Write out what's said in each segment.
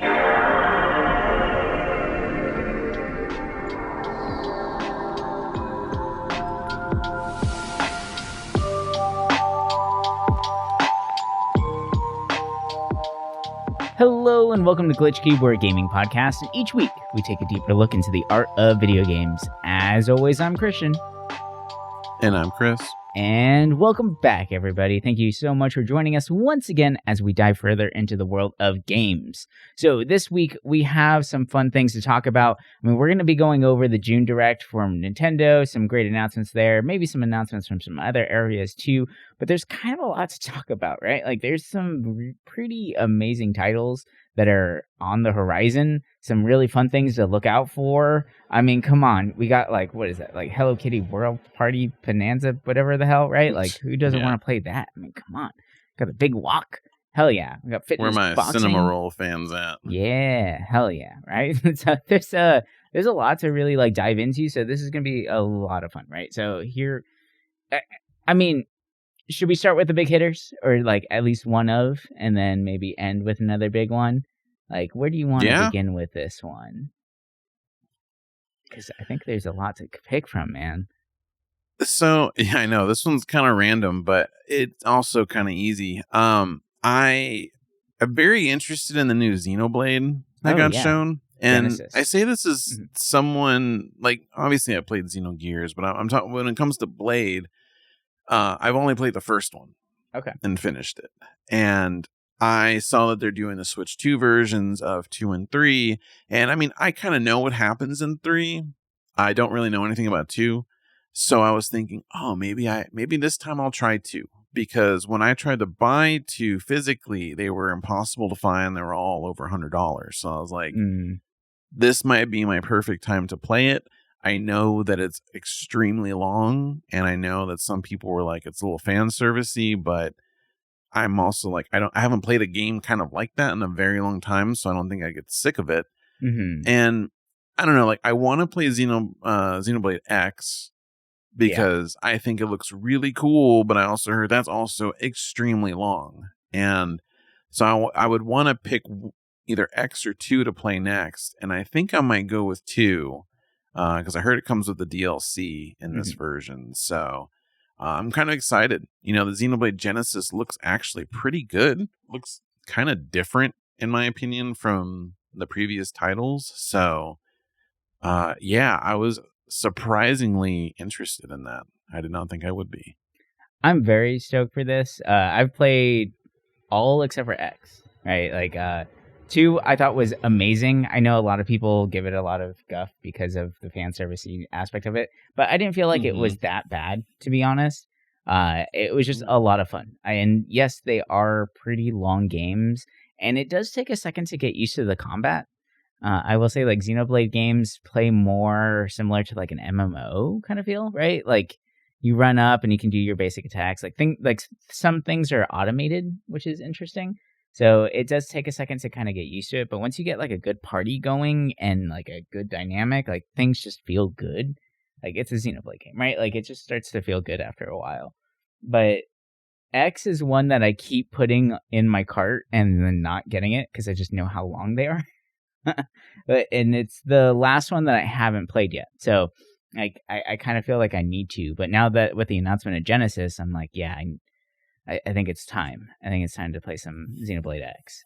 Hello and welcome to GlitchCube, we're a gaming podcast, and each week we take a deeper look into the art of video games. As always, I'm Christian. And I'm Chris. And welcome back, everybody. Thank you so much for joining us once again as we dive further into the world of games. So this week we have some fun things to talk about. I mean, we're going to be going over the June Direct from Nintendo, some great announcements there, maybe some announcements from some other areas too, but there's kind of a lot to talk about, right? Like there's some pretty amazing titles that are on the horizon, some really fun things to look out for. I mean, come on, we got like, what is that? Like Hello Kitty World Party Bonanza, whatever the hell, right? Like who doesn't want to play that? I mean, come on. Got a big walk. Hell yeah. We got fitness Where my boxing. Cinema Roll fans at? Yeah, hell yeah, right? So there's a lot to really like dive into, so this is going to be a lot of fun, right? So here, I mean, should we start with the big hitters, or like at least one of, and then maybe end with another big one? Like, where do you want to begin with this one? Because I think there's a lot to pick from, man. So, yeah, I know. This one's kind of random, but it's also kind of easy. I am very interested in the new Xenoblade that got shown. And Genesis. I say this as someone, like, obviously I played Xenogears, but I'm talking when it comes to Blade, I've only played the first one. Okay. And finished it. And I saw that they're doing the Switch 2 versions of 2 and 3. And I mean, I kind of know what happens in 3. I don't really know anything about 2. So I was thinking, oh, maybe this time I'll try 2. Because when I tried to buy 2 physically, they were impossible to find. They were all over $100. So I was like, this might be my perfect time to play it. I know that it's extremely long, and I know that some people were like, it's a little fan servicey, but I'm also like, I haven't played a game kind of like that in a very long time, so I don't think I get sick of it. And I don't know, like I want to play Xenoblade X because I think it looks really cool, but I also heard that's also extremely long. And so I would want to pick either X or 2 to play next, and I think I might go with 2. Because I heard it comes with the DLC in this version. So I'm kind of excited. You know, the Xenoblade Genesis looks actually pretty good. Looks kind of different, in my opinion, from the previous titles. So, yeah, I was surprisingly interested in that. I did not think I would be. I'm very stoked for this. I've played all except for X, right? Like, 2, I thought was amazing. I know a lot of people give it a lot of guff because of the fan servicey aspect of it, but I didn't feel like it was that bad, to be honest. It was just a lot of fun. And yes, they are pretty long games, and it does take a second to get used to the combat. I will say, like, Xenoblade games play more similar to like an MMO kind of feel, right? Like, you run up and you can do your basic attacks. Like some things are automated, which is interesting. So it does take a second to kind of get used to it, but once you get like a good party going and like a good dynamic, like things just feel good. Like it's a Xenoblade game, right? Like it just starts to feel good after a while. But X is one that I keep putting in my cart and then not getting it because I just know how long they are. And it's the last one that I haven't played yet. So like I kind of feel like I need to. But now that with the announcement of Genesis, I'm like, yeah, I think it's time. I think it's time to play some Xenoblade X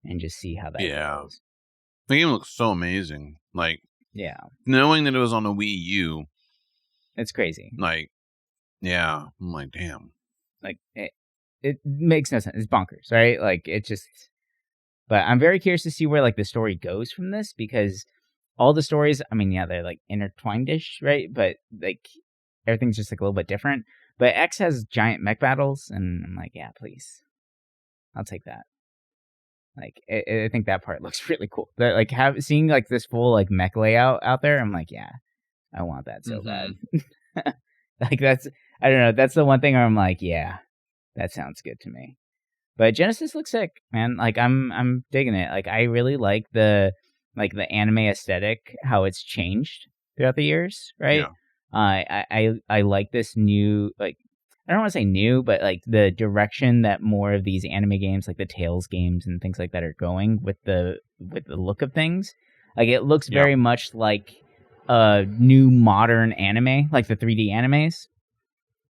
and just see how that goes. The game looks so amazing. Like, knowing that it was on the Wii U, it's crazy. Like, yeah, I'm like, damn. Like, it makes no sense. It's bonkers, right? Like, it just. But I'm very curious to see where like the story goes from this, because all the stories, I mean, yeah, they're like intertwined-ish, right? But like everything's just like a little bit different. But X has giant mech battles, and I'm like, yeah, please. I'll take that. Like, I think that part looks really cool. Like, seeing like this full like mech layout out there, I'm like, yeah, I want that so bad. Like, I don't know, that's the one thing where I'm like, yeah, that sounds good to me. But Genesis looks sick, man. Like, I'm digging it. Like, I really like the anime aesthetic, how it's changed throughout the years, right? Yeah. I like this new, like, I don't want to say new, but like the direction that more of these anime games, like the Tales games and things like that, are going with the with the look of things. Like it looks very much like a new modern anime, like the 3D animes.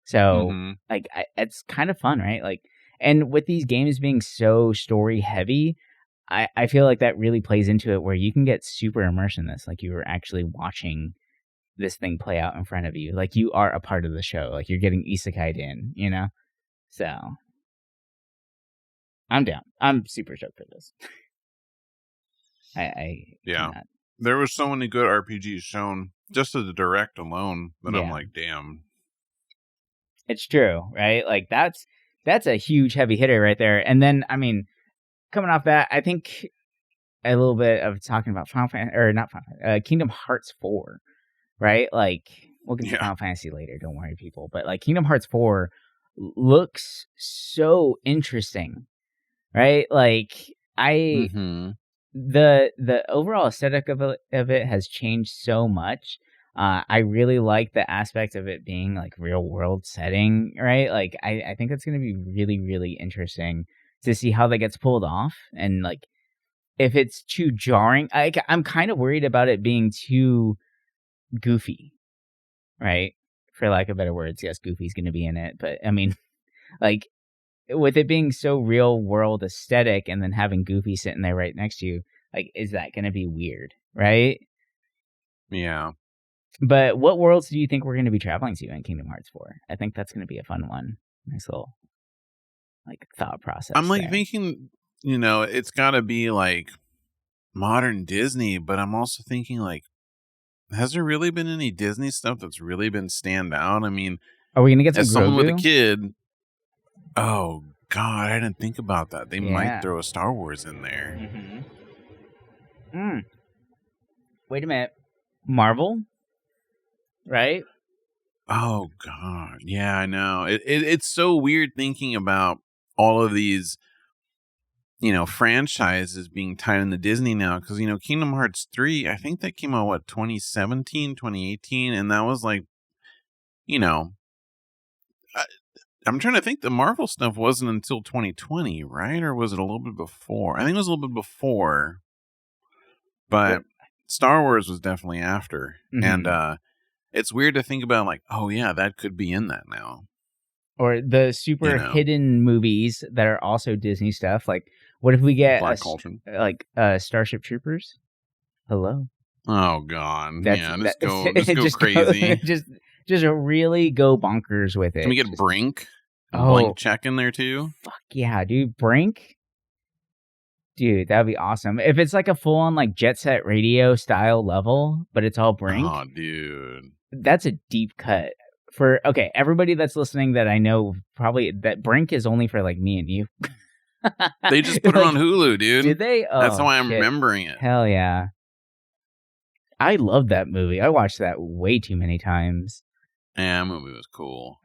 So like it's kind of fun, right? Like, and with these games being so story heavy, I feel like that really plays into it where you can get super immersed in this, like you were actually watching this thing play out in front of you, like you are a part of the show, like you're getting isekai'd in, you know. So I'm down. I'm super stoked for this. I cannot. There was so many good RPGs shown just as a direct alone that I'm like, damn. It's true, right? Like that's a huge heavy hitter right there. And then I mean, coming off that, I think a little bit of talking about Kingdom Hearts 4, right? Like we'll get to Final Fantasy later, don't worry, people. But like Kingdom Hearts 4 looks so interesting, right? Like the overall aesthetic of it has changed so much. I really like the aspect of it being like real world setting, right? Like I think that's going to be really, really interesting to see how that gets pulled off, and like if it's too jarring. I'm kind of worried about it being too goofy, right? For lack of better words, yes, Goofy's going to be in it, but I mean, like with it being so real world aesthetic, and then having Goofy sitting there right next to you, like is that going to be weird, right? Yeah. But what worlds do you think we're going to be traveling to in Kingdom Hearts 4? I think that's going to be a fun one. Nice little like thought process. I'm like thinking, you know, it's got to be like modern Disney, but I'm also thinking like, has there really been any Disney stuff that's really been stand out? I mean, are we going to get some as someone with a kid? Oh God, I didn't think about that. They might throw a Star Wars in there. Wait a minute, Marvel, right? Oh God, yeah, I know. It's so weird thinking about all of these, you know, franchises being tied into Disney now, because, you know, Kingdom Hearts 3, I think that came out 2017, 2018, and that was like, you know, I'm trying to think, the Marvel stuff wasn't until 2020, right? Or was it a little bit before? I think it was a little bit before, but Star Wars was definitely after. And it's weird to think about, like, oh yeah, that could be in that now. Or the super hidden movies that are also Disney stuff. Like, what if we get Starship Troopers? Hello. Oh God. Let's go crazy. Just really go bonkers with it. Can we get Brink? Blank check in there too? Fuck yeah, dude. Brink? Dude, that'd be awesome. If it's like a full-on like Jet Set Radio style level, but it's all Brink. Oh, dude. That's a deep cut. For everybody that's listening that I know, probably that Brink is only for like me and you. They just put it on Hulu, dude. Did they? Oh, that's why I'm remembering it. Hell yeah. I love that movie. I watched that way too many times. Yeah, that movie was cool.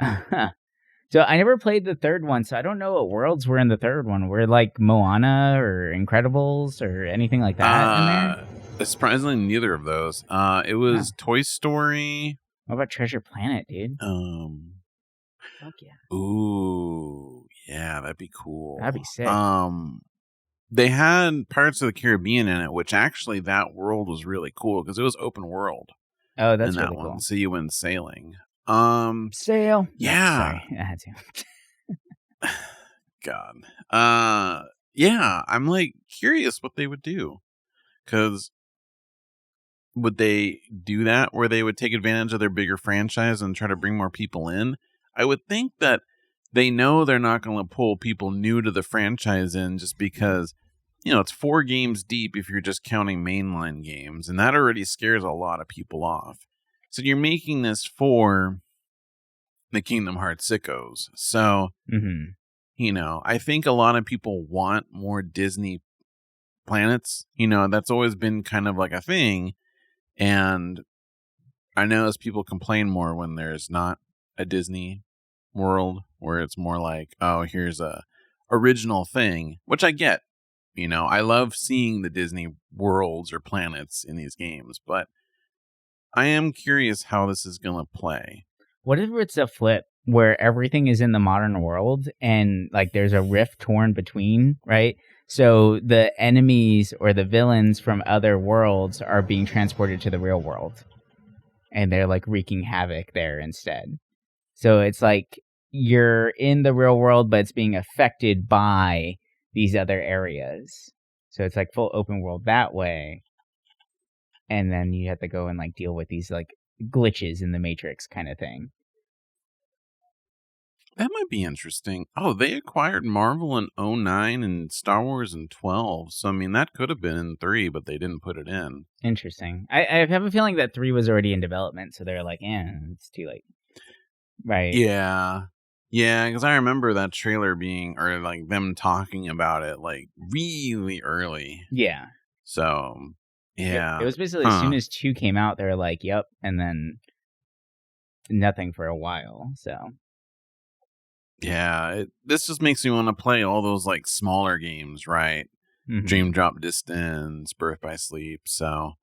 So I never played the third one, so I don't know what worlds were in the third one. Were like Moana or Incredibles or anything like that in there? Surprisingly, neither of those. It was Toy Story. What about Treasure Planet, dude? Fuck yeah. Ooh, yeah, that'd be cool. That'd be sick. They had Pirates of the Caribbean in it, which actually that world was really cool because it was open world. Oh, that's in that really one. cool. So you went sailing. Sail. Yeah. Sorry, I had to. God. Yeah, I'm like curious what they would do. Because would they do that where they would take advantage of their bigger franchise and try to bring more people in? I would think that they know they're not going to pull people new to the franchise in just because, you know, it's 4 games deep if you're just counting mainline games. And that already scares a lot of people off. So you're making this for the Kingdom Hearts sickos. So, you know, I think a lot of people want more Disney planets. You know, that's always been kind of like a thing. And I know as people complain more when there's not a Disney world where it's more like, oh, here's a original thing, which I get. You know, I love seeing the Disney worlds or planets in these games, but I am curious how this is going to play. What if it's a flip where everything is in the modern world and like there's a rift torn between, right? So the enemies or the villains from other worlds are being transported to the real world. And they're like wreaking havoc there instead. So it's like you're in the real world, but it's being affected by these other areas. So it's like full open world that way. And then you have to go and like deal with these like glitches in the Matrix kind of thing. That might be interesting. Oh, they acquired Marvel in 09 and Star Wars in 12. So, I mean, that could have been in 3, but they didn't put it in. Interesting. I have a feeling that 3 was already in development, so they're like, it's too late. Right. Yeah. Yeah, because I remember that trailer being, or like them talking about it like really early. Yeah. So, yeah. It was basically as soon as 2 came out, they were like, yep, and then nothing for a while, so. Yeah, this just makes me want to play all those like smaller games, right? Mm-hmm. Dream Drop Distance, Birth by Sleep. So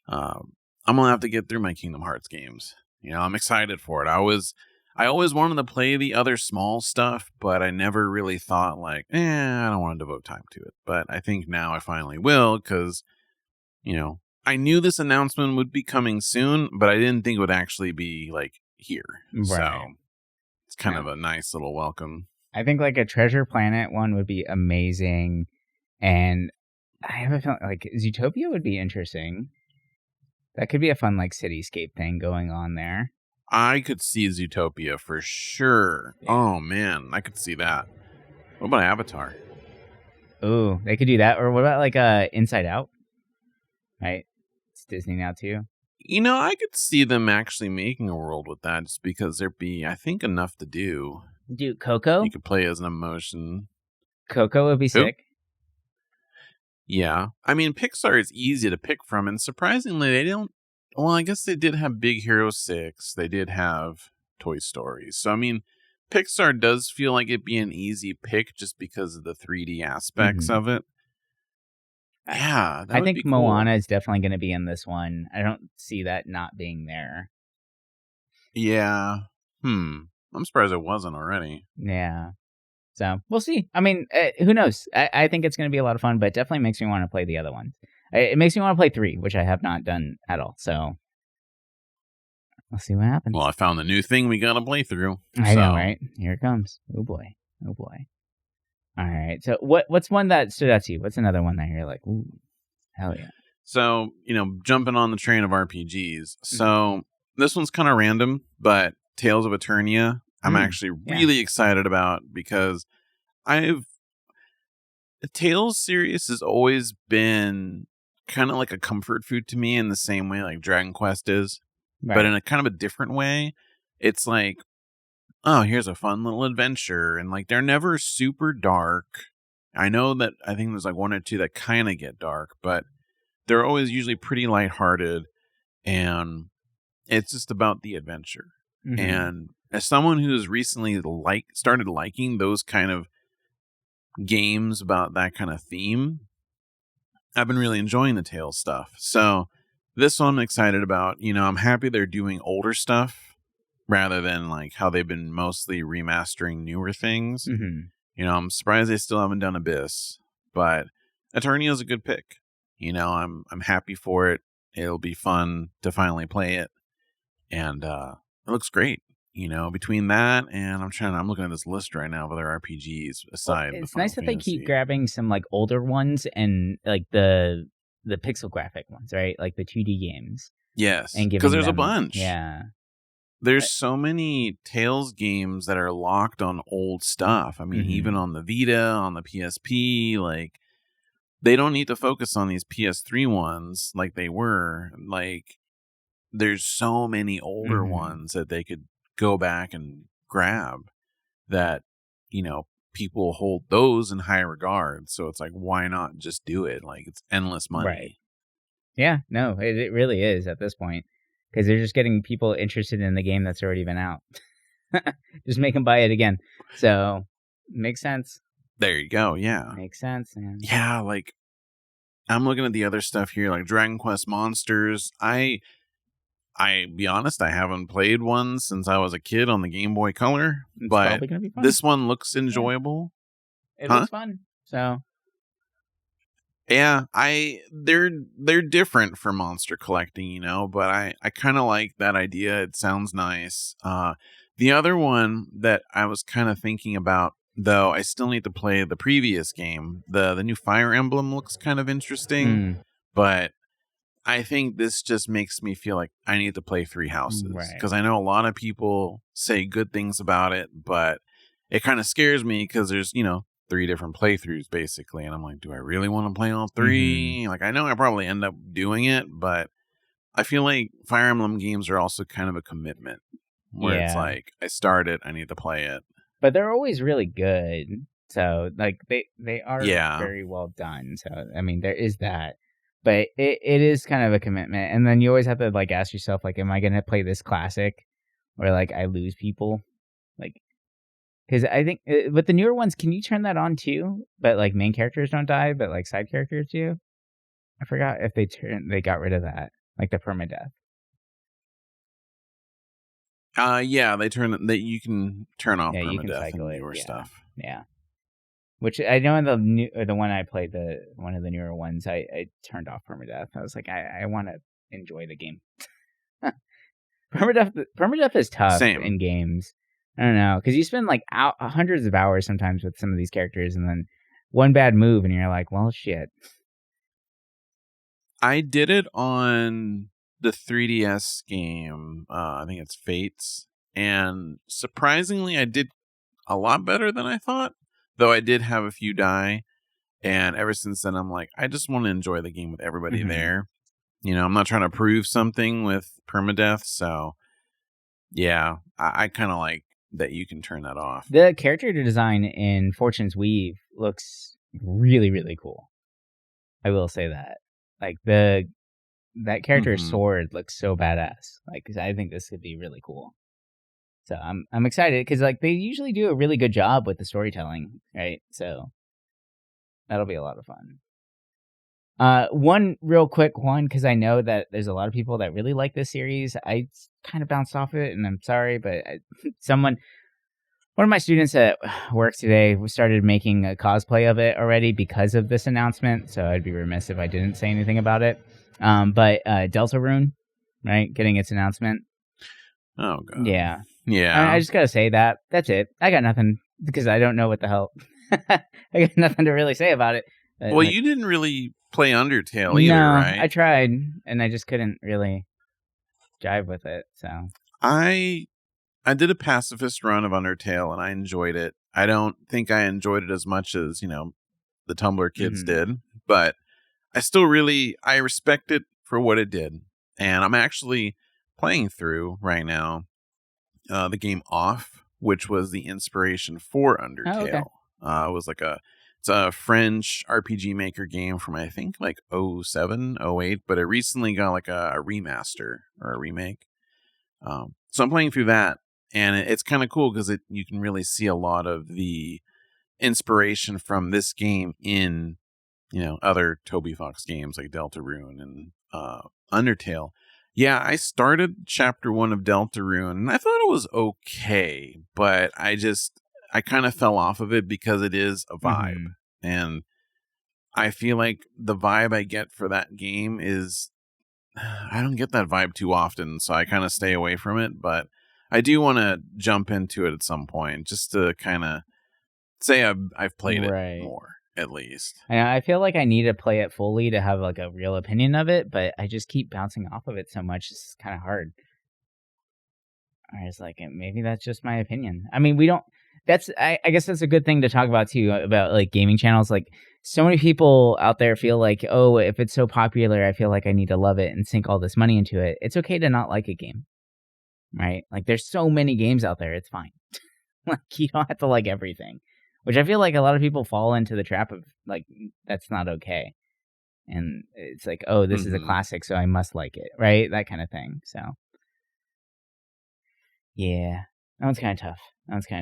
I'm gonna have to get through my Kingdom Hearts games. You know, I'm excited for it. I always wanted to play the other small stuff, but I never really thought like, I don't want to devote time to it. But I think now I finally will because, you know, I knew this announcement would be coming soon, but I didn't think it would actually be like here. Right. So it's kind of a nice little welcome. I think like a Treasure Planet one would be amazing. And I have a feeling like Zootopia would be interesting. That could be a fun like cityscape thing going on there. I could see Zootopia for sure. Yeah. Oh man, I could see that. What about Avatar? Ooh, they could do that. Or what about like Inside Out? Right? It's Disney now too. You know, I could see them actually making a world with that just because there'd be, I think, enough to do. Dude, Coco? You could play as an emotion. Coco would be sick. Yeah. I mean, Pixar is easy to pick from, and surprisingly, they don't. Well, I guess they did have Big Hero 6. They did have Toy Story. So, I mean, Pixar does feel like it'd be an easy pick just because of the 3D aspects of it. Yeah, I think Moana is definitely going to be in this one. I don't see that not being there. Yeah. I'm surprised it wasn't already. Yeah. So, we'll see. I mean, who knows? I think it's going to be a lot of fun, but it definitely makes me want to play the other ones. It makes me want to play 3, which I have not done at all. So, we'll see what happens. Well, I found the new thing we got to play through. I know, right? Here it comes. Oh, boy. Oh, boy. All right. So what's one that stood out to you? What's another one that you're like, ooh, hell yeah. So, you know, jumping on the train of RPGs. So this one's kind of random, but Tales of Eternia, I'm actually really excited about because the Tales series has always been kind of like a comfort food to me in the same way like Dragon Quest is, but in a kind of a different way. It's like, oh, here's a fun little adventure. And like, they're never super dark. I know that I think there's like 1 or 2 that kind of get dark, but they're always usually pretty lighthearted. And it's just about the adventure. Mm-hmm. And as someone who's recently started liking those kind of games about that kind of theme, I've been really enjoying the Tales stuff. So this one I'm excited about. You know, I'm happy they're doing older stuff rather than like how they've been mostly remastering newer things. Mm-hmm. You know, I'm surprised they still haven't done Abyss, but Eternia is a good pick. You know, I'm happy for it. It'll be fun to finally play it, and it looks great. You know, between that and I'm looking at this list right now of other RPGs aside. Well, it's nice that they keep grabbing some like older ones and like the pixel graphic ones, right? Like the 2D games. Yes, because there's a bunch. Yeah. There's so many Tales games that are locked on old stuff. I mean, even on the Vita, on the PSP, like, they don't need to focus on these PS3 ones like they were. Like, there's so many older ones that they could go back and grab that, you know, people hold those in high regard. So it's like, why not just do it? Like, it's endless money. Right. Yeah, no, it really is at this point. Because they're just getting people interested in the game that's already been out. Just make them buy it again. So, makes sense. There you go, yeah. Makes sense, man. Yeah, like, I'm looking at the other stuff here, like Dragon Quest Monsters. I be honest, I haven't played one since I was a kid on the Game Boy Color. It's but this one looks enjoyable. Yeah. It looks fun, so... Yeah, they're different for monster collecting, you know, but I kind of like that idea. It sounds nice. The other one that I was kind of thinking about, though, I still need to play the previous game. The new Fire Emblem looks kind of interesting, but I think this just makes me feel like I need to play Three Houses, because I know a lot of people say good things about it, but it kind of scares me because there's, 3 different playthroughs basically. And I'm like, do I really want to play all 3? Like, I know I probably end up doing it, but I feel like Fire Emblem games are also kind of a commitment where it's like, I start it, I need to play it. But they're always really good. So like they are very well done. So, I mean, there is that. But it is kind of a commitment. And then you always have to like ask yourself, like, am I going to play this classic where like I lose people? Like, because I think with the newer ones, can you turn that on too? But like main characters don't die, but like side characters do. I forgot if they got rid of that, like the permadeath. Yeah, you can turn off permadeath you can cycle and newer it, stuff. Yeah. Which I know in the one I played, one of the newer ones, I turned off permadeath. I was like, I want to enjoy the game. Permadeath is tough in games. I don't know, because you spend like hundreds of hours sometimes with some of these characters, and then one bad move, and you're like, well, shit. I did it on the 3DS game. I think it's Fates, and surprisingly, I did a lot better than I thought. Though I did have a few die, and ever since then, I'm like, I just want to enjoy the game with everybody there. I'm not trying to prove something with permadeath, so yeah, I kind of like that you can turn that off. The character design in Fortune's Weave looks really, really cool. I will say that. Like, that character's sword looks so badass. Like, I think this could be really cool. So I'm excited because like they usually do a really good job with the storytelling, right? So that'll be a lot of fun. One real quick one, because I know that there's a lot of people that really like this series. I kind of bounced off it, and I'm sorry, but one of my students at work today started making a cosplay of it already because of this announcement. So I'd be remiss if I didn't say anything about it. But Deltarune, right, getting its announcement. Oh god. Yeah. Yeah. I just gotta say that. That's it. I got nothing because I don't know what the hell. I got nothing to really say about it. Well, you didn't really play Undertale either, right? I tried, and I just couldn't really jive with it. So I did a pacifist run of Undertale, and I enjoyed it. I don't think I enjoyed it as much as, the Tumblr kids did, but I still I respect it for what it did. And I'm actually playing through right now the game Off, which was the inspiration for Undertale. Oh, okay. It was like it's a French RPG Maker game from, I think, like 07, 08, but it recently got like a remaster or a remake. So I'm playing through that, and it's kind of cool because you can really see a lot of the inspiration from this game in, other Toby Fox games like Deltarune and Undertale. Yeah, I started chapter 1 of Deltarune, and I thought it was okay, but I kind of fell off of it because it is a vibe. And I feel like the vibe I get for that game is, I don't get that vibe too often, so I kind of stay away from it, but I do want to jump into it at some point, just to kind of say I've played it more. At least. I feel like I need to play it fully to have like a real opinion of it, but I just keep bouncing off of it so much. It's kind of hard. I was like, maybe that's just my opinion. I mean, I guess that's a good thing to talk about too, about like gaming channels. Like, so many people out there feel like, oh, if it's so popular, I feel like I need to love it and sink all this money into it. It's okay to not like a game, right? Like, there's so many games out there. It's fine. Like, you don't have to like everything. Which I feel like a lot of people fall into the trap of, like, that's not okay. And it's like, oh, this is a classic, so I must like it, right? That kind of thing. So, yeah, that one's kind of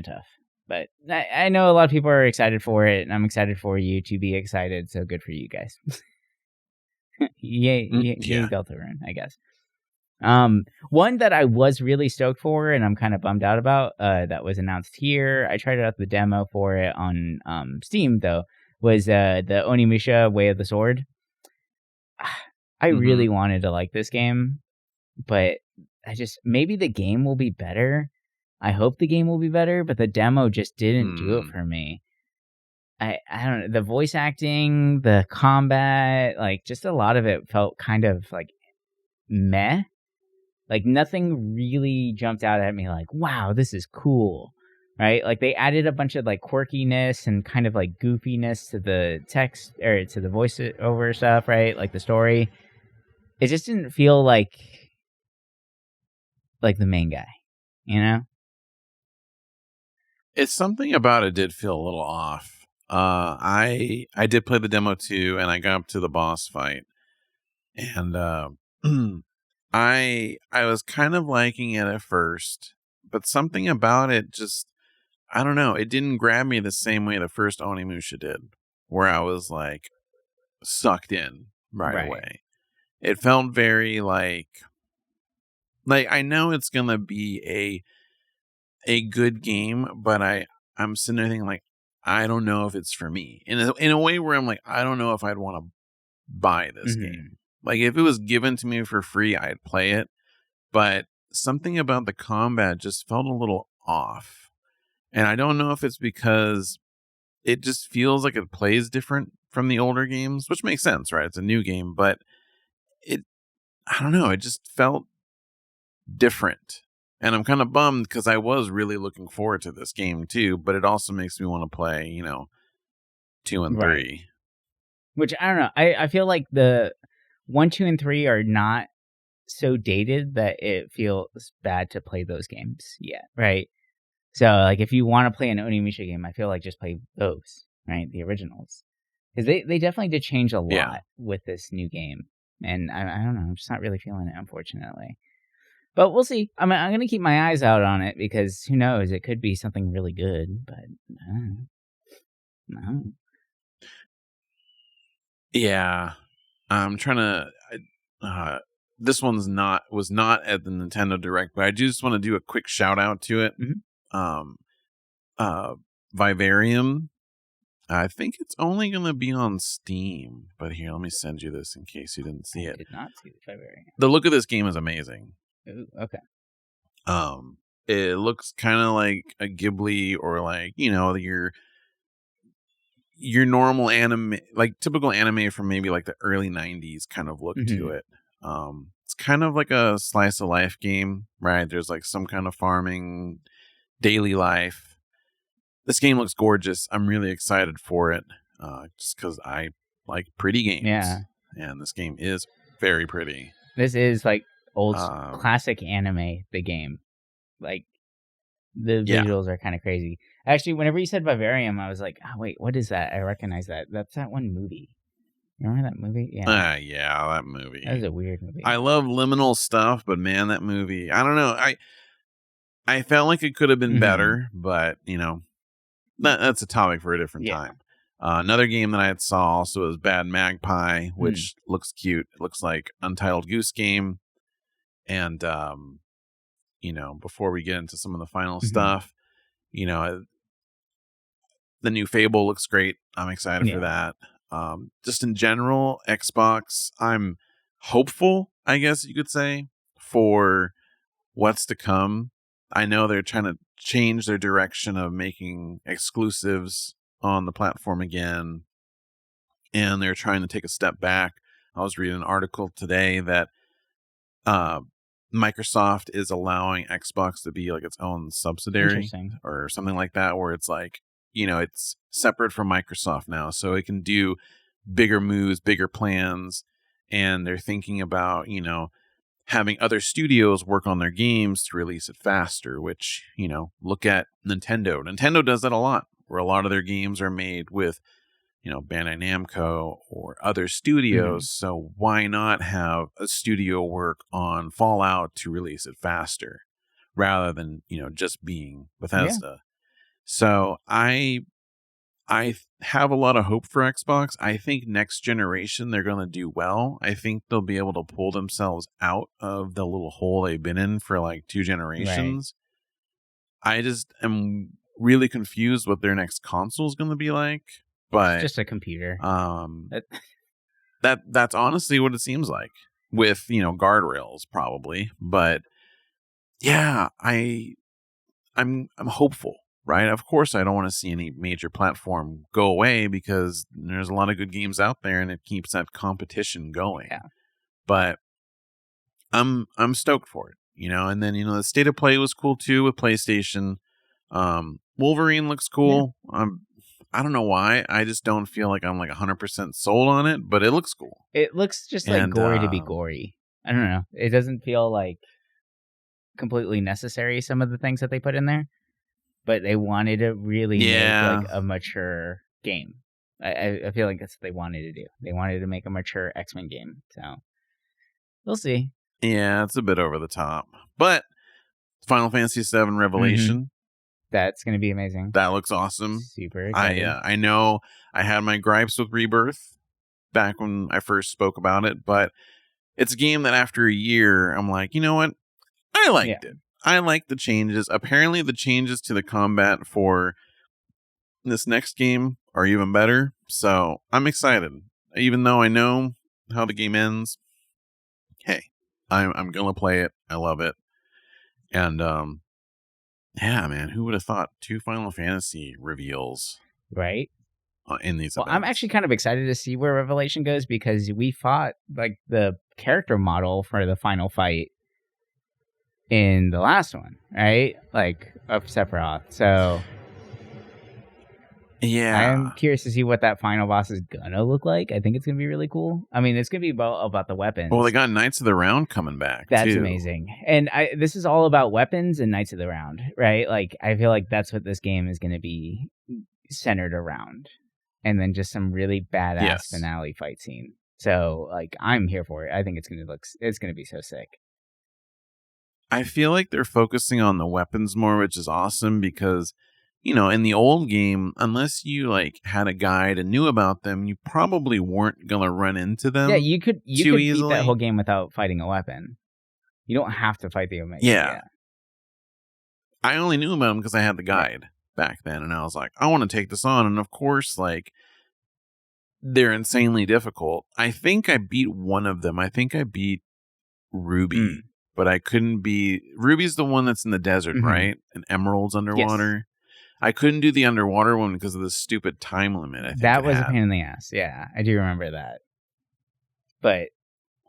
tough. But I know a lot of people are excited for it, and I'm excited for you to be excited, so good for you guys. Yay, Deltarune, I guess. One that I was really stoked for and I'm kind of bummed out about, that was announced here. I tried out the demo for it on Steam though, was the Onimusha Way of the Sword. I really wanted to like this game, but maybe the game will be better. I hope the game will be better, but the demo just didn't do it for me. I don't know, the voice acting, the combat, like just a lot of it felt kind of like meh. Like nothing really jumped out at me like, wow, this is cool. Right? Like they added a bunch of like quirkiness and kind of like goofiness to the text or to the voice over stuff, right? Like the story. It just didn't feel like the main guy, you know? It's something about it did feel a little off. I did play the demo too, and I got up to the boss fight, and I was kind of liking it at first, but something about it just, I don't know, it didn't grab me the same way the first Onimusha did, where I was like sucked in right away. It felt very like I know it's gonna be a good game, but I'm sitting there thinking like, I don't know if it's for me. In a way where I'm like, I don't know if I'd want to buy this game. Like if it was given to me for free, I'd play it. But something about the combat just felt a little off. And I don't know if it's because it just feels like it plays different from the older games, which makes sense, right? It's a new game, but I don't know, it just felt different. And I'm kind of bummed because I was really looking forward to this game too, but it also makes me want to play, 2 and 3. Which I don't know. I feel like the 1, 2, and 3 are not so dated that it feels bad to play those games yet, right? So like if you want to play an Onimusha game, I feel like just play those, right? The originals. Because they definitely did change a lot with this new game. And I don't know, I'm just not really feeling it, unfortunately. But we'll see. I'm going to keep my eyes out on it because who knows? It could be something really good, but no. Yeah. I'm trying to... this was not at the Nintendo Direct, but I just want to do a quick shout out to it. Vivarium. I think it's only going to be on Steam, but here, let me send you this in case you didn't see it. I did not see the Vivarium. The look of this game is amazing. Ooh, okay. It looks kind of like a Ghibli or like, your normal anime, like typical anime from maybe like the early 90s kind of look to it. It's kind of like a slice of life game, right? There's like some kind of farming, daily life. This game looks gorgeous. I'm really excited for it, just because I like pretty games. Yeah. And this game is very pretty. This is like old classic anime, the game. Like, the visuals are kind of crazy. Actually, whenever you said Vivarium, I was like, oh, wait, what is that? I recognize that. That's that one movie. You remember that movie? Yeah. Yeah, that movie. That was a weird movie. I love liminal stuff, but man, that movie, I don't know. I felt like it could have been better, but, that's a topic for a different time. Another game that I saw also is Bad Magpie, which looks cute. It looks like Untitled Goose Game. And, before we get into some of the final stuff, the new Fable looks great. I'm excited for that. Just in general, Xbox, I'm hopeful, I guess you could say, for what's to come. I know they're trying to change their direction of making exclusives on the platform again, and they're trying to take a step back. I was reading an article today that Microsoft is allowing Xbox to be like its own subsidiary or something like that, where it's like, it's separate from Microsoft now, so it can do bigger moves, bigger plans, and they're thinking about, having other studios work on their games to release it faster, which, look at Nintendo. Nintendo does that a lot, where a lot of their games are made with, Bandai Namco or other studios. So why not have a studio work on Fallout to release it faster rather than, just being Bethesda? Yeah. So I have a lot of hope for Xbox. I think next generation, they're going to do well. I think they'll be able to pull themselves out of the little hole they've been in for like 2 generations. Right. I just am really confused what their next console is going to be like. but it's just a computer. That's honestly what it seems like, with guardrails probably. But yeah, I'm hopeful, right? Of course, I don't want to see any major platform go away because there's a lot of good games out there, and it keeps that competition going. Yeah. But I'm stoked for it, And then the state of play was cool too with PlayStation. Wolverine looks cool. Yeah. I don't know why. I just don't feel like I'm like 100% sold on it, but it looks cool. It looks just like gory to be gory. I don't know. It doesn't feel like completely necessary, some of the things that they put in there, but they wanted to really make like a mature game. I feel like that's what they wanted to do. They wanted to make a mature X-Men game. So we'll see. Yeah, it's a bit over the top, but Final Fantasy VII Revelation. Mm-hmm. That's going to be amazing. That looks awesome. Super exciting. I know I had my gripes with Rebirth back when I first spoke about it, but it's a game that after a year, I'm like, you know what? I liked it. I like the changes. Apparently, the changes to the combat for this next game are even better. So I'm excited. Even though I know how the game ends, hey, I'm gonna play it. I love it. And yeah, man, who would have thought 2 Final Fantasy reveals, right? In these events. I'm actually kind of excited to see where Revelation goes, because we fought like the character model for the final fight in the last one, right? Like of Sephiroth. So yeah, I'm curious to see what that final boss is gonna look like. I think it's gonna be really cool. I mean, it's gonna be about the weapons. Well, they got Knights of the Round coming back. That's too. Amazing. And this is all about weapons and Knights of the Round, right? Like, I feel like that's what this game is gonna be centered around. And then just some really badass finale fight scene. So, like, I'm here for it. I think it's gonna be so sick. I feel like they're focusing on the weapons more, which is awesome because, in the old game, unless you like had a guide and knew about them, you probably weren't gonna run into them. Yeah, you could beat that whole game without fighting a weapon. You don't have to fight the Omega. Yeah. I only knew about them because I had the guide back then, and I was like, I want to take this on, and of course, like, they're insanely difficult. I think I beat one of them. I think I beat Ruby, but I couldn't beat Ruby's the one that's in the desert, right? And Emerald's underwater. Yes. I couldn't do the underwater one because of the stupid time limit. I think that was a pain in the ass. Yeah, I do remember that. But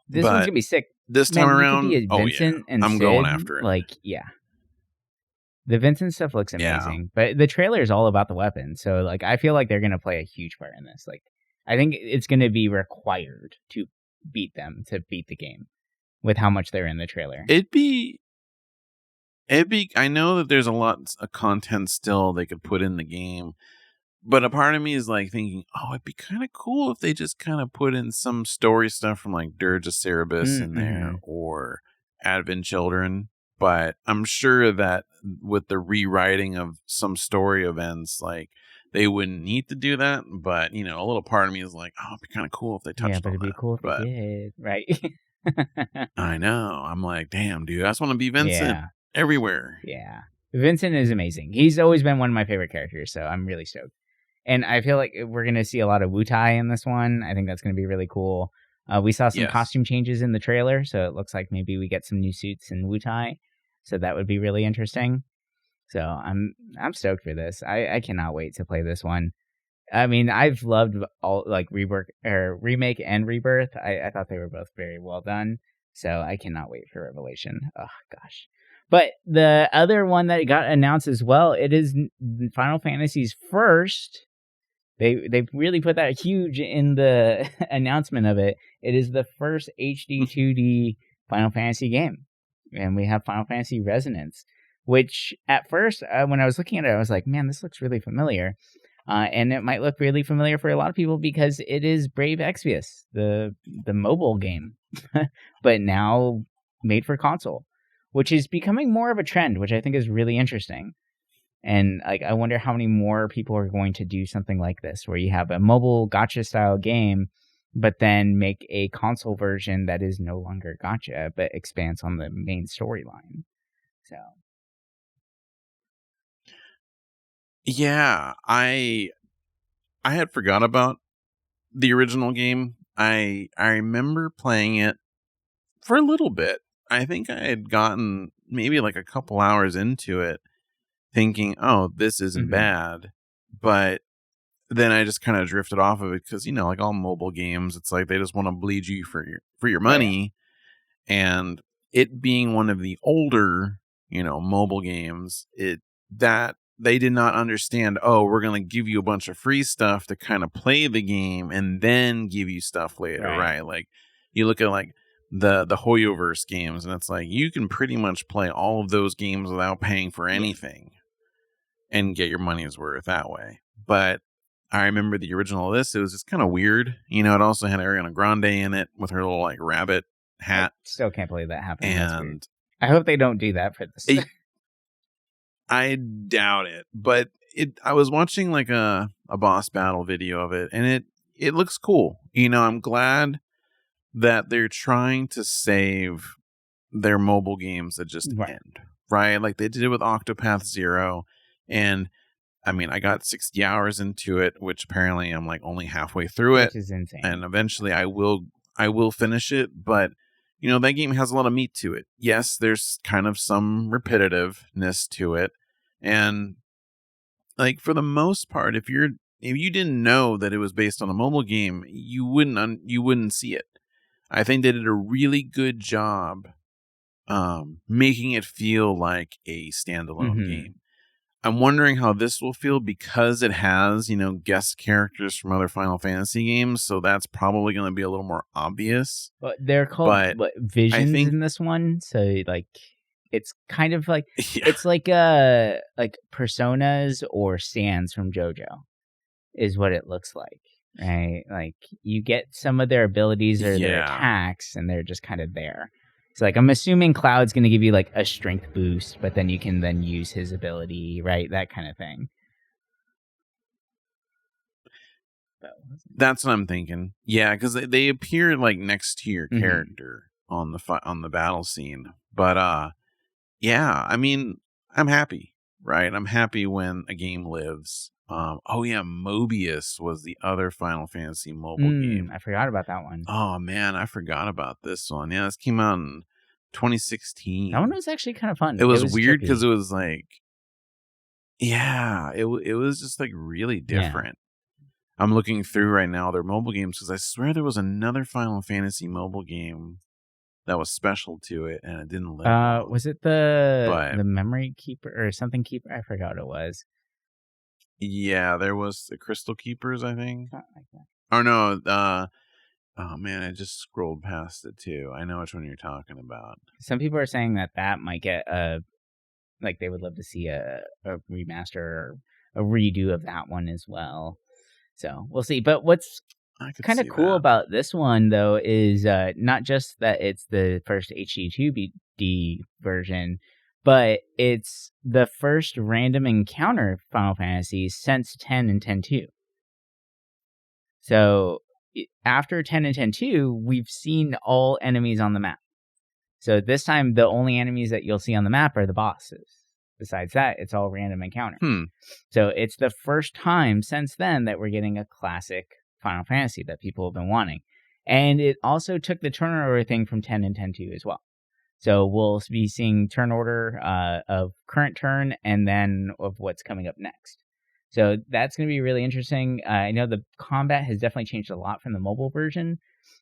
this one's gonna be sick. This time around, Vincent and I'm Sid, going after it. Like, the Vincent stuff looks amazing, but the trailer is all about the weapons. So, like, I feel like they're gonna play a huge part in this. Like, I think it's gonna be required to beat them to beat the game with how much they're in the trailer. It'd be. I know that there's a lot of content still they could put in the game, but a part of me is like thinking, oh, it'd be kind of cool if they just kind of put in some story stuff from like Dirge of Cerberus in there, or Advent Children. But I'm sure that with the rewriting of some story events, like, they wouldn't need to do that. But, a little part of me is like, oh, it'd be kind of cool if they touched on that. Yeah, but it'd be cool if they did, right? I know. I'm like, damn, dude, I just want to be Vincent everywhere. Yeah. Vincent is amazing. He's always been one of my favorite characters, so I'm really stoked. And I feel like we're going to see a lot of Wu-Tai in this one. I think that's going to be really cool. We saw some costume changes in the trailer, so it looks like maybe we get some new suits in Wu-Tai. So that would be really interesting. So I'm stoked for this. I cannot wait to play this one. I mean, I've loved all like remake and Rebirth. I thought they were both very well done. So I cannot wait for Revelation. Oh gosh. But the other one that got announced as well, it is Final Fantasy's first. They really put that huge in the announcement of it. It is the first HD 2D Final Fantasy game. And we have Final Fantasy Resonance, which at first, when I was looking at it, I was like, man, this looks really familiar. And it might look really familiar for a lot of people because it is Brave Exvius, the mobile game, but now made for console, which is becoming more of a trend, which I think is really interesting. And like, I wonder how many more people are going to do something like this, where you have a mobile gacha style game, but then make a console version that is no longer gacha, but expands on the main storyline. So, yeah, I I had forgot about the original game. I remember playing it for a little bit. I think I had gotten maybe like a couple hours into it thinking, oh, this isn't bad. But then I just kind of drifted off of it because, you know, like all mobile games, it's like they just want to bleed you for your money. And it being one of the older, you know, mobile games, that they did not understand, oh, we're going to give you a bunch of free stuff to kind of play the game and then give you stuff later, right? Like you look at like the Hoyoverse games and it's like you can pretty much play all of those games without paying for anything and get your money's worth that way. But I remember the original of this, it was just kind of weird. You know, it also had Ariana Grande in it with her little like rabbit hat. I still can't believe that happened. And I hope they don't do that for this. I doubt it, but I was watching like a boss battle video of it, and it looks cool. You know, I'm glad that they're trying to save their mobile games that just end, right? Like they did it with Octopath Zero, and I mean, I got 60 hours into it, which apparently I'm like only halfway through it, which is insane. And eventually I will finish it, but you know, that game has a lot of meat to it. Yes, there's kind of some repetitiveness to it. And like for the most part, if you didn't know that it was based on a mobile game, you wouldn't see it. I think they did a really good job making it feel like a standalone game. I'm wondering how this will feel because it has, you know, guest characters from other Final Fantasy games, so that's probably going to be a little more obvious. But they're called visions in this one, so like it's kind of like it's like personas or stands from JoJo is what it looks like, right? Like you get some of their abilities or their attacks, and they're just kind of there. So, like, I'm assuming Cloud's going to give you, like, a strength boost, but then you can then use his ability, right? That kind of thing. That's what I'm thinking. Yeah, because they appear, like, next to your character on the battle scene. But, yeah, I mean, I'm happy, right? I'm happy when a game lives. Oh, yeah, Mobius was the other Final Fantasy mobile game. I forgot about that one. Oh, man, I forgot about this one. Yeah, this came out in 2016. That one was actually kind of fun. It was weird because it was like, yeah, it was just like really different. Yeah. I'm looking through right now their mobile games because I swear there was another Final Fantasy mobile game that was special to it and it didn't live. Was it the Memory Keeper or something Keeper? I forgot what it was. Yeah, there was the Crystal Keepers, I think. Something like that. Or no, oh man, I just scrolled past it too. I know which one you're talking about. Some people are saying that might get like they would love to see a remaster or a redo of that one as well. So we'll see. But what's kind of cool about this one though is not just that it's the first HD 2D version, but it's the first random encounter Final Fantasy since 10 and 10-2. So after 10 and 10-2, we've seen all enemies on the map. So this time, the only enemies that you'll see on the map are the bosses. Besides that, it's all random encounters. So it's the first time since then that we're getting a classic Final Fantasy that people have been wanting. And it also took the turn order thing from 10 and 10-2 as well. So we'll be seeing turn order of current turn and then of what's coming up next. So that's going to be really interesting. I know the combat has definitely changed a lot from the mobile version.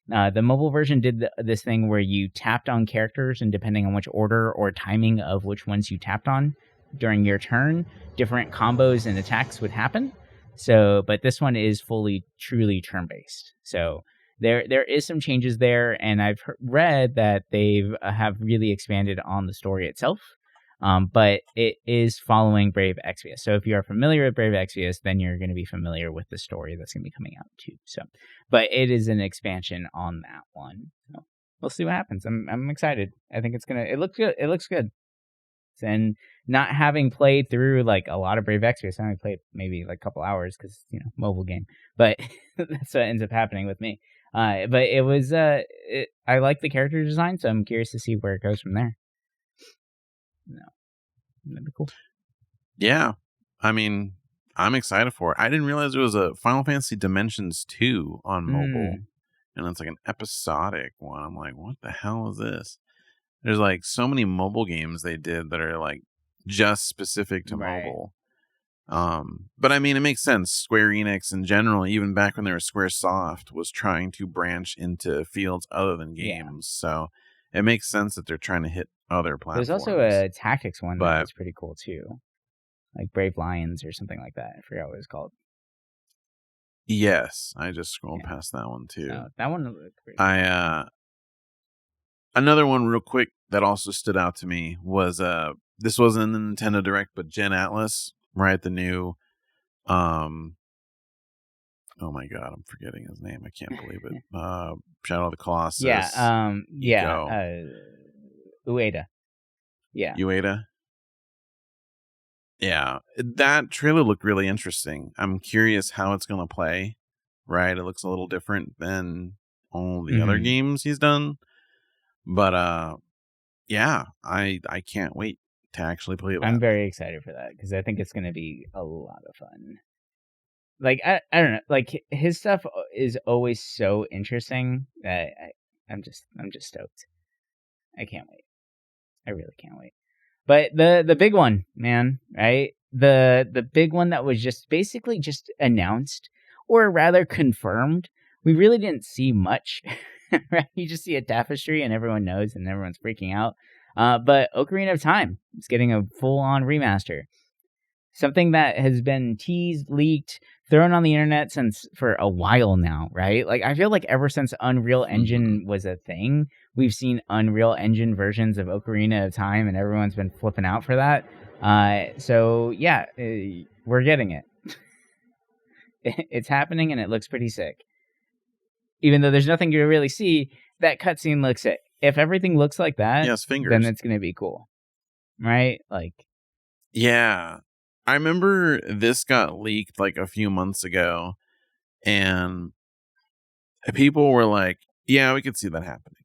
The mobile version did this thing where you tapped on characters, and depending on which order or timing of which ones you tapped on during your turn, different combos and attacks would happen. So, but this one is truly turn-based. So there is some changes there, and I've read that they have really expanded on the story itself. But it is following Brave Exvius. So if you are familiar with Brave Exvius, then you're going to be familiar with the story that's going to be coming out too. So, but it is an expansion on that one. So we'll see what happens. I'm excited. I think it looks good. It looks good. And not having played through like a lot of Brave Exvius, I only played maybe like a couple hours because, you know, mobile game. But that's what ends up happening with me. But it was, I like the character design, so I'm curious to see where it goes from there. No. That'd be cool. Yeah. I mean, I'm excited for it. I didn't realize there was a Final Fantasy Dimensions 2 on mobile. And it's like an episodic one. I'm like, what the hell is this? There's like so many mobile games they did that are like just specific to mobile. But I mean, it makes sense. Square Enix in general, even back when they were Squaresoft, was trying to branch into fields other than games. So it makes sense that they're trying to hit other platforms. There's also a tactics one that was pretty cool too, like Brave Lions or something like that. I forgot what it was called. Yes, I just scrolled past that one too. So that one looked pretty cool. Another one real quick that also stood out to me was this wasn't in the Nintendo Direct, but genATLAS, right? The new oh my god, I'm forgetting his name. I can't believe it. Shadow of the Colossus. Ueda. Yeah. Ueda. Yeah, that trailer looked really interesting. I'm curious how it's going to play, right? It looks a little different than all the other games he's done. But yeah, I can't wait to actually play that. I'm very excited for that because I think it's going to be a lot of fun. Like I don't know, like his stuff is always so interesting that I'm just stoked. I can't wait. I really can't wait. But the big one, man, right? The big one that was just basically just announced, or rather confirmed. We really didn't see much, right? You just see a tapestry and everyone knows and everyone's freaking out. But Ocarina of Time is getting a full-on remaster. Something that has been teased, leaked, thrown on the internet for a while now, right? Like, I feel like ever since Unreal Engine was a thing, we've seen Unreal Engine versions of Ocarina of Time, and everyone's been flipping out for that. So, yeah, we're getting it. It's happening, and it looks pretty sick. Even though there's nothing to really see, that cutscene looks sick. If everything looks like that, then it's going to be cool. Right? Like, yeah. I remember this got leaked like a few months ago, and people were like, yeah, we could see that happening.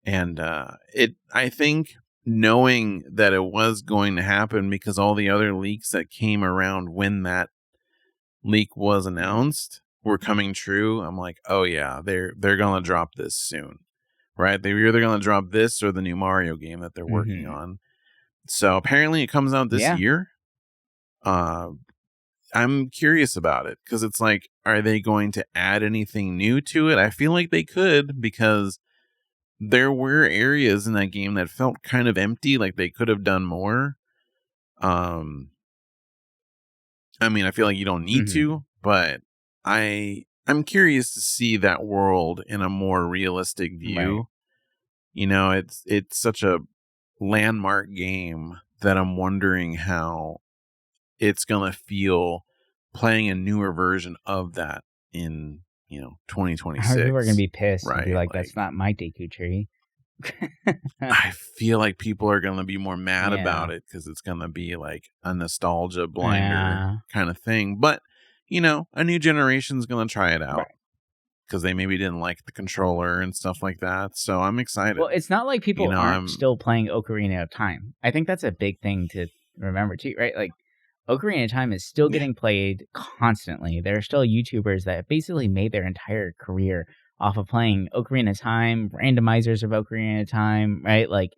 And I think knowing that it was going to happen because all the other leaks that came around when that leak was announced were coming true, I'm like, oh yeah, they're going to drop this soon, right? They're either going to drop this or the new Mario game that they're working on. So apparently it comes out this year. I'm curious about it because it's like, are they going to add anything new to it? I feel like they could, because there were areas in that game that felt kind of empty, like they could have done more. I mean, I feel like you don't need to, but I'm curious to see that world in a more realistic view. Right. You know, it's such a landmark game that I'm wondering how it's gonna feel playing a newer version of that in 2026. People are gonna be pissed, right? And be like, that's not my Deku Tree. I feel like people are gonna be more mad about it because it's gonna be like a nostalgia blinder kind of thing. But a new generation's gonna try it out because they maybe didn't like the controller and stuff like that. So I'm excited. Well, it's not like people aren't still playing Ocarina of Time. I think that's a big thing to remember too, right? Like, Ocarina of Time is still getting played constantly. There are still YouTubers that basically made their entire career off of playing Ocarina of Time, randomizers of Ocarina of Time, right? Like,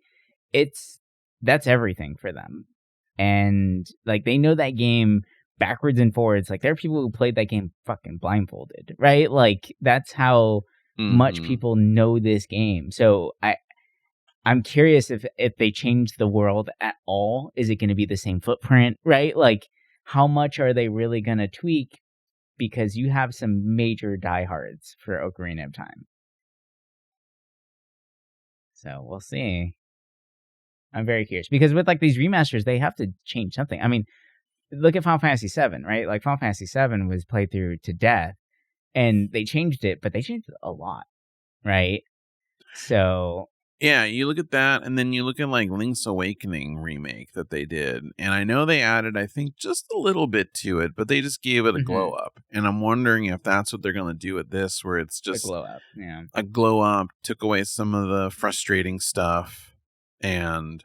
that's everything for them. And, like, they know that game backwards and forwards. Like, there are people who played that game fucking blindfolded, right? Like, that's how much people know this game. So, I'm curious if they change the world at all. Is it going to be the same footprint, right? Like, how much are they really going to tweak? Because you have some major diehards for Ocarina of Time. So we'll see. I'm very curious. Because with like these remasters, they have to change something. I mean, look at Final Fantasy VII, right? Like, Final Fantasy VII was played through to death. And they changed it, but they changed it a lot, right? So... yeah, you look at that, and then you look at like Link's Awakening remake that they did, and I know they added, I think, just a little bit to it, but they just gave it a glow up, and I'm wondering if that's what they're going to do with this, where it's just a glow up, a glow up, took away some of the frustrating stuff, and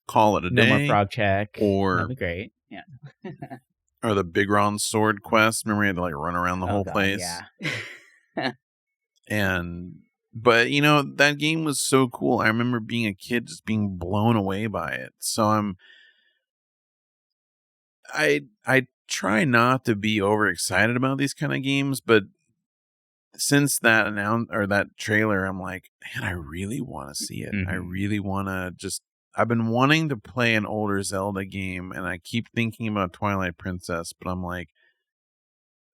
call it a day. No more frog check. Or that'd be great. Yeah. or the Big Ron sword quest. Remember, you had to like run around the whole God, place. Yeah. But you know, that game was so cool. I remember being a kid just being blown away by it. So I try not to be overexcited about these kind of games, but since that that trailer, I'm like, man, I really want to see it. I really want to I've been wanting to play an older Zelda game, and I keep thinking about Twilight Princess, but I'm like,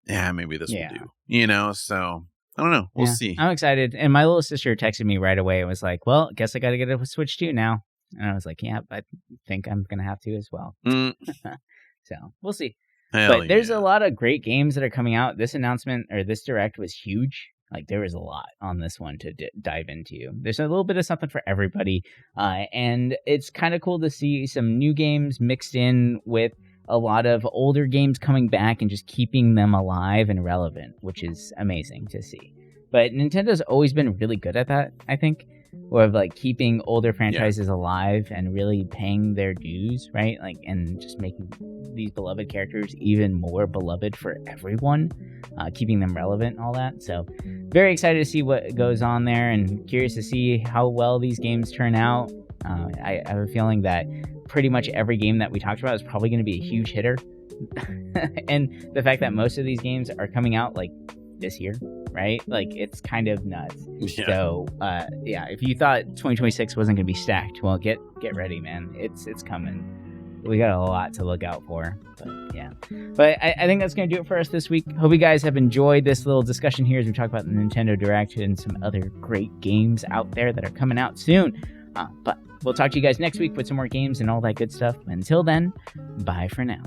yeah, maybe this will do. You know, so I don't know. We'll see. I'm excited. And my little sister texted me right away and was like, well, guess I got to get a Switch 2 now. And I was like, yeah, I think I'm going to have to as well. So we'll see. But there's a lot of great games that are coming out. This announcement or this direct was huge. Like, there was a lot on this one to dive into. There's a little bit of something for everybody. And it's kind of cool to see some new games mixed in with a lot of older games coming back and just keeping them alive and relevant, which is amazing to see. But Nintendo's always been really good at that, I think, of like keeping older franchises alive and really paying their dues, right? Like, and just making these beloved characters even more beloved for everyone, keeping them relevant and all that. So very excited to see what goes on there and curious to see how well these games turn out. I have a feeling that pretty much every game that we talked about is probably going to be a huge hitter. And the fact that most of these games are coming out like this year, right? Like, it's kind of nuts. Yeah. So, if you thought 2026 wasn't going to be stacked, well, get ready, man. It's coming. We got a lot to look out for. But I think that's going to do it for us this week. Hope you guys have enjoyed this little discussion here as we talk about the Nintendo Direct and some other great games out there that are coming out soon. But we'll talk to you guys next week with some more games and all that good stuff. Until then, bye for now.